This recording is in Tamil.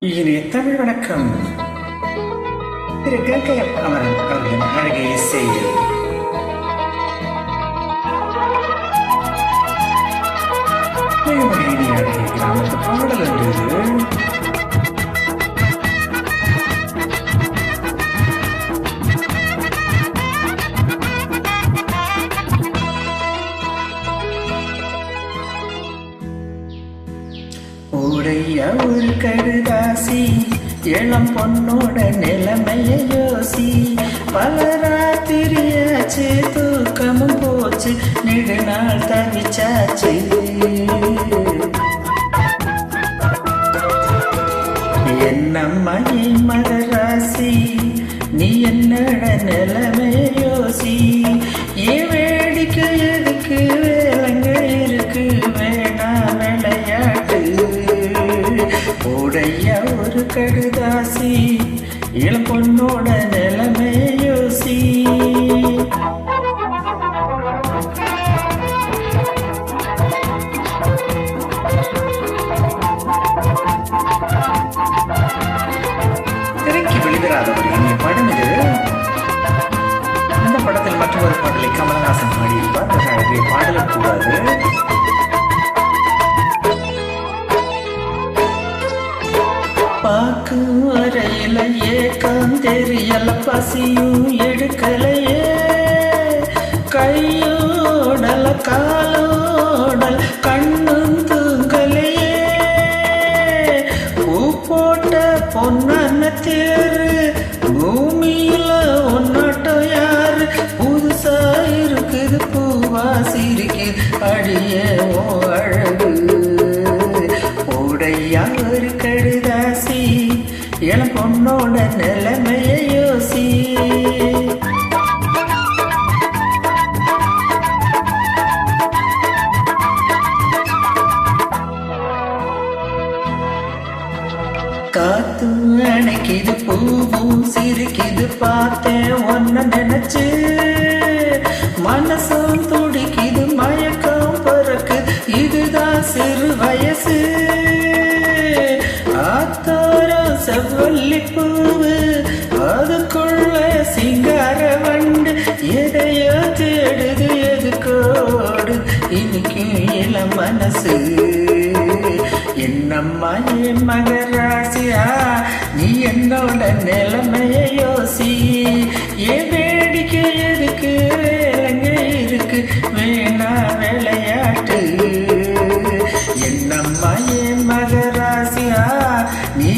இனிய தமிழ் வணக்கம். திரு கேகேஎம் அமரன் அவர்களின் அழகிய இசையில் இனிய அழகிய கிராமத்து பாடல் என்று உடைய ஒரு கடுதாசி இளம் பொண்ணோட நிலைமைய யோசி. பல ராத்திரியாச்சு தூக்கமும் போச்சு, நெடுநாள் தவிச்சாச்சு. என்னம்மா என் மகராசி, நீ என்னோட நிலைமைய யோசி. ஏன் வேடிக்கை எதுக்கு, வேலைங்க இருக்கு, வேணா விளையாட்டு. உடைய ஒரு கடுதாசி இளம் பொண்ணோட நிலைமை யோசி. திரைக்கு வெளிவராத ஒரு இனிய படம் இது. இந்த படத்தில் மற்றொரு பாடலை கமலஹாசன் பாடியிருப்பார். அழகிய பாடலும் கூடாது. பாக்கும் வரையில ஏக்கம் தெரியல, பசியும் எடுக்கலையே. கையோடல காலோடல் கண்ணும் தூங்கலையே. பூ போட்ட பொன்ன தேரு பூமியில ஒன்னாட்டம் யாரு. புதுசா இருக்குது பூவா சிரிக்குது அடியே ஓ அழகு. உடையா ஒரு கடுதாசி இளம் பொண்ணோட நிலைமைய யோசி. காத்தும் அணைக்குது, பூவும் சிரிக்குது, பார்த்தேன் ஒன்ன நினைச்சு. மனசும் துடிக்குது, மயக்கம் பறக்கு, இதுதான் சிறு வயசு. ஆத்தோரம் செவ்வல்லி பூவு, அதுக்குள்ள சிங்கார வண்டு. எதையோ தேடுது எதுக்கோடு, இன்னைக்கும் இளம் மனசு. என்னம்மா என் மகராசியா, நீ என்னோட நிலைமைய யோசி. ஏன் வேடிக்கை எதுக்கு, வேலைங்க இருக்கு, வேணா விளையாட்டு. என்னம்மா என் மகராசியா, நீ